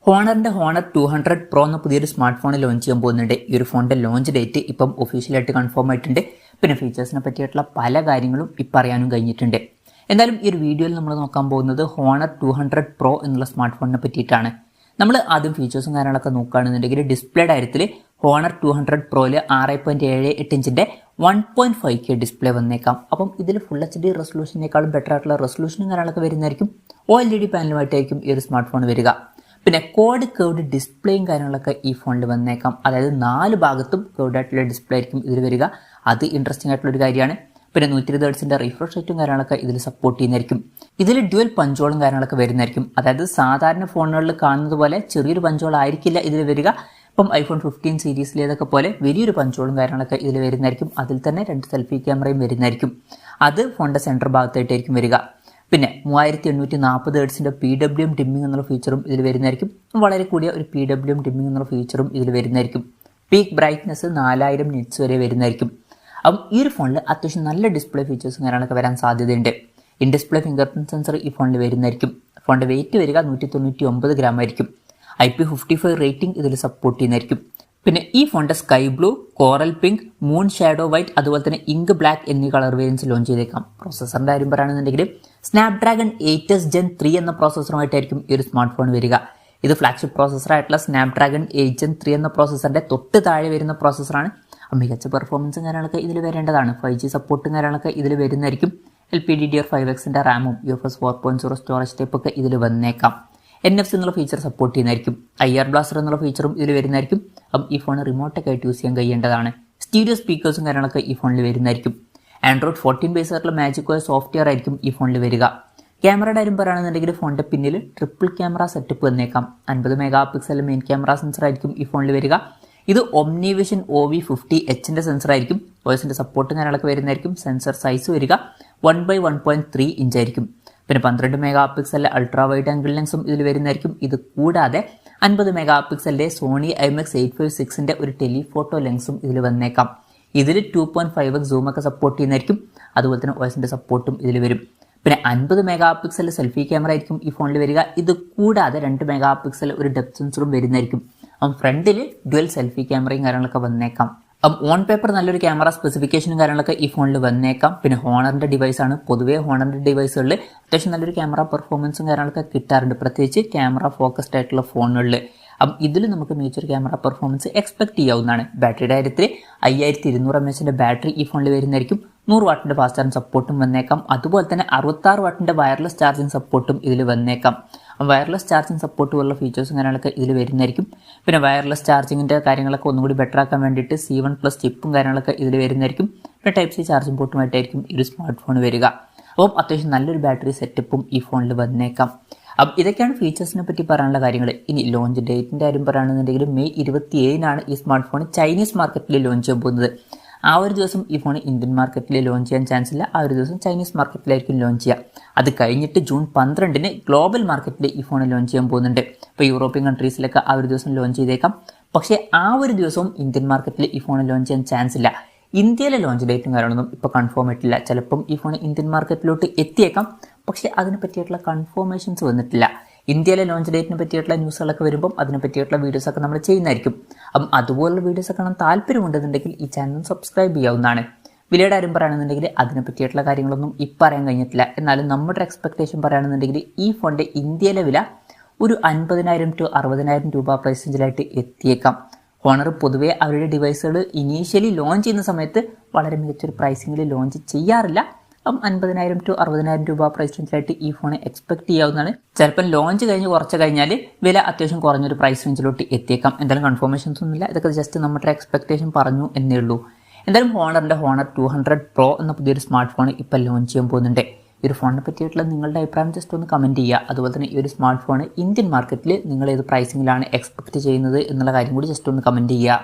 ഹോണറിന്റെ honour 200 Pro എന്ന പുതിയൊരു smart phone launch ചെയ്യാൻ പോകുന്നുണ്ട്. ഈ ഒരു ഫോണിന്റെ ലോഞ്ച് ഡേറ്റ് ഇപ്പം ഒഫീഷ്യലായിട്ട് കൺഫേം ആയിട്ടുണ്ട്. പിന്നെ ഫീച്ചേഴ്സിനെ പറ്റിയിട്ടുള്ള പല കാര്യങ്ങളും ഇപ്പം അറിയാനും കഴിഞ്ഞിട്ടുണ്ട്. എന്തായാലും ഈ ഒരു വീഡിയോയിൽ നമ്മൾ നോക്കാൻ പോകുന്നത് ഹോണർ 200 Pro എന്നുള്ള സ്മാർട്ട് ഫോണിനെ പറ്റിയിട്ടാണ്. നമ്മൾ ആദ്യം ഫീച്ചേഴ്സും കാര്യങ്ങളൊക്കെ നോക്കുകയാണെന്നുണ്ടെങ്കിൽ ഡിസ്പ്ലേയുടെ കാര്യത്തിൽ ഹോണർ 200 Proയിൽ 6.78 ഇഞ്ചിന്റെ 1.5K ഡിസ്പ്ലേ വന്നേക്കാം. അപ്പം ഇതിൽ ഫുൾ HD റെസൊല്യൂഷനേക്കാളും ബെറ്റർ ആയിട്ടുള്ള റെസൊല്യൂഷനും കാര്യങ്ങളൊക്കെ വരുന്നതായിരിക്കും. OLED പാനലുമായിട്ടായിരിക്കും ഈ ഒരു സ്മാർട്ട് ഫോൺ വരിക. പിന്നെ കോഡ് കേർവ്ഡ് ഡിസ്പ്ലേയും കാര്യങ്ങളൊക്കെ ഈ ഫോണിൽ വന്നേക്കാം. അതായത് 4 ഭാഗത്തും കേർവ്ഡ് ആയിട്ടുള്ള ഡിസ്പ്ലേ ആയിരിക്കും ഇതിൽ വരിക. അത് ഇൻട്രസ്റ്റിംഗ് ആയിട്ടുള്ളൊരു കാര്യമാണ്. പിന്നെ 120 Hz റിഫ്രഷ് റേറ്റും കാര്യങ്ങളൊക്കെ ഇതിൽ സപ്പോർട്ട് ചെയ്യുന്നതായിരിക്കും. ഇതിൽ ഡ്യുവൽ പഞ്ചോളും കാര്യങ്ങളൊക്കെ വരുന്നതായിരിക്കും. അതായത് സാധാരണ ഫോണുകളിൽ കാണുന്നത് പോലെ ചെറിയൊരു പഞ്ചോൾ ആയിരിക്കില്ല ഇതിൽ വരിക. ഇപ്പം iPhone 15 സീരീസിലേതൊക്കെ പോലെ വലിയൊരു പഞ്ചോളും കാര്യങ്ങളൊക്കെ ഇതിൽ വരുന്നതായിരിക്കും. അതിൽ തന്നെ 2 സെൽഫി ക്യാമറയും വരുന്നതായിരിക്കും. അത് ഫോണിന്റെ സെൻറ്റർ ഭാഗത്തായിട്ടായിരിക്കും വരിക. പിന്നെ 3840 Hz PWM ഡിമ്മിംഗ് എന്നുള്ള ഫീച്ചറും ഇതിൽ വരുന്നതായിരിക്കും. വളരെ കൂടിയ ഒരു PWM ഡിമ്മിംഗ് എന്നുള്ള ഫീച്ചറും ഇതിൽ വരുന്നതായിരിക്കും. പീക്ക് ബ്രൈറ്റ്നസ് 4000 nits വരെ വരുന്നതായിരിക്കും. അപ്പം ഈ ഒരു ഫോണിൽ അത്യാവശ്യം നല്ല ഡിസ്പ്ലേ ഫീച്ചേഴ്സും കാര്യങ്ങളൊക്കെ വരാൻ സാധ്യതയുണ്ട്. In display finger print sensor ഈ ഫോണിൽ വരുന്നതായിരിക്കും. ഫോണിന്റെ വെയിറ്റ് വരിക 199 ഗ്രാം ആയിരിക്കും. IP55 റേറ്റിംഗ് ഇതിൽ സപ്പോർട്ട് ചെയ്യുന്നതായിരിക്കും. പിന്നെ ഈ ഫോണിന്റെ sky blue, coral pink, moon shadow white, അതുപോലെ തന്നെ ഇങ്ക് ബ്ലാക്ക് എന്നീ കളർ വേരിയൻസ് ലോഞ്ച് ചെയ്തേക്കാം. പ്രോസസറിന്റെ കാര്യം പറയുകയാണെന്നുണ്ടെങ്കിൽ സ്നാപ്ഡ്രാഗൺ 8s Gen 3 എന്ന പ്രോസസറുമായിട്ടായിരിക്കും ഈ ഒരു സ്മാർട്ട് ഫോൺ വരിക. ഇത് ഫ്ലാഗ്ഷിപ്പ് പ്രോസസറായിട്ടുള്ള സ്നാപ്ഡ്രാഗൺ 8 Gen 3 എന്ന പ്രോസസറിന്റെ തൊട്ട് താഴെ വരുന്ന പ്രോസസറാണ്. മികച്ച പെർഫോമൻസും കാര്യങ്ങളൊക്കെ ഇതിൽ വരേണ്ടതാണ്. 5G സപ്പോർട്ടും കാര്യങ്ങളൊക്കെ ഇതിൽ വരുന്നതായിരിക്കും. LPDDR5Xന്റെ റാമും UFS 4.0 സ്റ്റോറേജ് ടൈപ്പ് ഒക്കെ ഇതിൽ വന്നേക്കാം. NFC എന്നുള്ള ഫീച്ചർ സപ്പോർട്ട് ചെയ്യുന്നതായിരിക്കും. IR ബ്ലാസ്റ്റർ എന്നുള്ള ഫീച്ചറും ഇതിൽ വരുന്നതായിരിക്കും. അപ്പം ഈ ഫോൺ റിമോട്ടൊക്കെ ആയിട്ട് യൂസ് ചെയ്യാൻ കഴിയേണ്ടതാണ്. സ്റ്റീരിയോ സ്പീക്കേഴ്സും കാര്യങ്ങളൊക്കെ ഈ ഫോണിൽ വരുന്നതായിരിക്കും. Android 14 ബേസ് ആയിട്ടുള്ള മാജിക് OS സോഫ്റ്റ്വെയർ ആയിരിക്കും ഈ ഫോണിൽ വരിക. ക്യാമറയുടെ കാര്യം പറയുകയാണെന്നുണ്ടെങ്കിൽ ഫോണിന്റെ പിന്നിൽ ട്രിപ്പിൾ ക്യാമറ സെറ്റപ്പ് വന്നേക്കാം. 50 MP മെയിൻ ക്യാമറ സെൻസർ ആയിരിക്കും ഈ ഫോണിൽ വരിക. ഇത് OmniVision OV50Hന്റെ സെൻസർ ആയിരിക്കും. OSന്റെ സപ്പോർട്ടും കാര്യങ്ങളൊക്കെ വരുന്നതായിരിക്കും. സെൻസർ സൈസ് വരിക 1/1.3 ഇഞ്ച് ആയിരിക്കും. പിന്നെ 12 MP അൾട്രാ വൈഡ് ആംഗിൾ ലെൻസും ഇതിൽ വരുന്നതായിരിക്കും. ഇത് കൂടാതെ 50 MP സോണി IMX 856ന്റെ ഒരു ടെലിഫോട്ടോ ലെൻസും ഇതിൽ വന്നേക്കാം. ഇതിൽ 2.5x സൂമൊക്കെ സപ്പോർട്ട് ചെയ്യുന്നതായിരിക്കും. അതുപോലെ തന്നെ OSന്റെ സപ്പോർട്ടും ഇതിൽ വരും. പിന്നെ 50 MP സെൽഫി ക്യാമറ ആയിരിക്കും ഈ ഫോണിൽ വരിക. ഇത് കൂടാതെ 2 MP ഒരു ഡെപ്ത് സെൻസറും വരുന്നതായിരിക്കും. ഫ്രണ്ടിൽ ഡ്യുവൽ സെൽഫി ക്യാമറയും കാര്യങ്ങളൊക്കെ വന്നേക്കാം. ഓൺ പേപ്പർ നല്ലൊരു ക്യാമറ സ്പെസിഫിക്കേഷനും കാര്യങ്ങളൊക്കെ ഈ ഫോണിൽ വന്നേക്കാം. പിന്നെ ഹോണറിന്റെ ഡിവൈസാണ്. പൊതുവേ ഹോണറിന്റെ ഡിവൈസുകളിൽ അത്യാവശ്യം നല്ലൊരു ക്യാമറ പെർഫോമൻസും കാര്യങ്ങളൊക്കെ കിട്ടാറുണ്ട്, പ്രത്യേകിച്ച് ക്യാമറ ഫോക്കസ്ഡ് ആയിട്ടുള്ള ഫോണുകളിൽ. ഇതിൽ നമുക്ക് മികച്ചൊരു ക്യാമറ പെർഫോമൻസ് എക്സ്പെക്ട് ചെയ്യാവുന്നതാണ്. ബാറ്ററിയുടെ കാര്യത്തിൽ 5200 mAh ബാറ്ററി ഈ ഫോണിൽ വരുന്നതായിരിക്കും. 100 വാട്ടിന്റെ ഫാസ്റ്റ് ചാർജിങ് സപ്പോർട്ടും വന്നേക്കാം. അതുപോലെ തന്നെ 66 വാട്ടിന്റെ വയർലെസ് ചാർജിങ് സപ്പോർട്ടും ഇതിൽ വന്നേക്കാം. വയർലെസ് ചാർജിങ് സപ്പോർട്ട് പോലുള്ള ഫീച്ചേഴ്സും കാര്യങ്ങളൊക്കെ ഇതിൽ വരുന്നതായിരിക്കും. പിന്നെ വയർലെസ് ചാർജിങ്ങിന്റെ കാര്യങ്ങളൊക്കെ ഒന്നുകൂടി ബെറ്റർ ആക്കാൻ വേണ്ടിയിട്ട് C1+ ചിപ്പും കാര്യങ്ങളൊക്കെ ഇതിൽ വരുന്നതായിരിക്കും. പിന്നെ Type-C ചാർജിങ് പോർട്ടുമായിട്ടായിരിക്കും ഈ ഒരു സ്മാർട്ട് ഫോൺ വരിക. അപ്പം അത്യാവശ്യം നല്ലൊരു ബാറ്ററി സെറ്റപ്പും ഈ ഫോണിൽ വന്നേക്കാം. ഇതൊക്കെയാണ് ഫീച്ചേഴ്സിനെ പറ്റി പറയാനുള്ള കാര്യങ്ങൾ. ഇനി ലോഞ്ച് ഡേറ്റിന്റെ കാര്യം പറയുകയാണെന്നുണ്ടെങ്കിൽ May 27 ഈ സ്മാർട്ട് ഫോൺ ചൈനീസ് മാർക്കറ്റിൽ ലോഞ്ച് ചെയ്യാൻ പോകുന്നത്. ആ ഒരു ദിവസം ഈ ഫോൺ ഇന്ത്യൻ മാർക്കറ്റിൽ ലോഞ്ച് ചെയ്യാൻ ചാൻസ് ഇല്ല. ആ ഒരു ദിവസം ചൈനീസ് മാർക്കറ്റിലായിരിക്കും ലോഞ്ച് ചെയ്യുക. അത് കഴിഞ്ഞിട്ട് June 12 ഗ്ലോബൽ മാർക്കറ്റിൽ ഈ ഫോൺ ലോഞ്ച് ചെയ്യാൻ പോകുന്നുണ്ട്. ഇപ്പോൾ യൂറോപ്യൻ കൺട്രീസിലൊക്കെ ആ ഒരു ദിവസം ലോഞ്ച് ചെയ്തേക്കാം. പക്ഷേ ആ ഒരു ദിവസവും ഇന്ത്യൻ മാർക്കറ്റിൽ ഈ ഫോൺ ലോഞ്ച് ചെയ്യാൻ ചാൻസ് ഇല്ല. ഇന്ത്യയിലെ ലോഞ്ച് ഡേറ്റും കാര്യങ്ങളൊന്നും ഇപ്പോൾ കൺഫേം ആയിട്ടില്ല. ചിലപ്പം ഈ ഫോൺ ഇന്ത്യൻ മാർക്കറ്റിലോട്ട് എത്തിയേക്കാം, പക്ഷേ അതിനെ പറ്റിയിട്ടുള്ള കൺഫർമേഷൻസ് വന്നിട്ടില്ല. ഇന്ത്യയിലെ ലോഞ്ച് ഡേറ്റിനെ പറ്റിയിട്ടുള്ള ന്യൂസുകളൊക്കെ വരുമ്പം അതിനെ പറ്റിയിട്ടുള്ള വീഡിയോസൊക്കെ നമ്മൾ ചെയ്യുന്നതായിരിക്കും. അതുപോലുള്ള വീഡിയോസൊക്കെ കാണാൻ താല്പര്യമുണ്ടെന്നുണ്ടെങ്കിൽ ഈ ചാനൽ സബ്സ്ക്രൈബ് ചെയ്യാവുന്നതാണ്. വിലയുടെ കാര്യം പറയുകയാണെന്നുണ്ടെങ്കിൽ അതിനെ പറ്റിയിട്ടുള്ള കാര്യങ്ങളൊന്നും ഇപ്പം പറയാൻ കഴിഞ്ഞിട്ടില്ല. എന്നാലും നമ്മുടെ എക്സ്പെക്ടേഷൻ പറയുകയാണെന്നുണ്ടെങ്കിൽ ഈ ഫോണിൻ്റെ ഇന്ത്യയിലെ വില ഒരു 50,000 to 60,000 രൂപ പ്രൈസ് റേഞ്ചിലായിട്ട് എത്തിയേക്കാം. ഹോണർ പൊതുവേ അവരുടെ ഡിവൈസുകൾ ഇനീഷ്യലി ലോഞ്ച് ചെയ്യുന്ന സമയത്ത് വളരെ മികച്ചൊരു പ്രൈസിങ്ങിൽ ലോഞ്ച് ചെയ്യാറില്ല. 50,000 to 60,000 രൂപ പ്രൈസ് റേഞ്ചിലായിട്ട് ഈ ഫോൺ എക്സ്പെക്ട് ചെയ്യാവുന്നതാണ്. ചിലപ്പോൾ ലോഞ്ച് കഴിഞ്ഞ് കുറച്ച് കഴിഞ്ഞാൽ വില അത്യാവശ്യം കുറഞ്ഞൊരു പ്രൈസ് റേഞ്ചിലോട്ട് എത്തിയേക്കാം. എന്തായാലും കൺഫർമേഷൻസ് ഒന്നുമില്ല. ഇതൊക്കെ ജസ്റ്റ് നമ്മുടെ എക്സ്പെക്ടേഷൻ പറഞ്ഞു എന്നേ ഉള്ളൂ. എന്തായാലും ഹോണറിന്റെ ഹോണർ 200 Pro എന്ന പുതിയൊരു സ്മാർട്ട് ഫോൺ ഇപ്പോൾ ലോഞ്ച് ചെയ്യാൻ പോകുന്നുണ്ട്. ഈ ഒരു ഫോണിനെ പറ്റിയിട്ടുള്ള നിങ്ങളുടെ അഭിപ്രായം ജസ്റ്റ് ഒന്ന് കമൻറ്റ് ചെയ്യുക. അതുപോലെ തന്നെ ഈ ഒരു സ്മാർട്ട് ഫോൺ ഇന്ത്യൻ മാർക്കറ്റിൽ നിങ്ങൾ ഏത് പ്രൈസിങ്ങിലാണ് എക്സ്പെക്ട് ചെയ്യുന്നത് എന്നുള്ള കാര്യം കൂടി ജസ്റ്റ് ഒന്ന് കമൻറ്റ് ചെയ്യുക.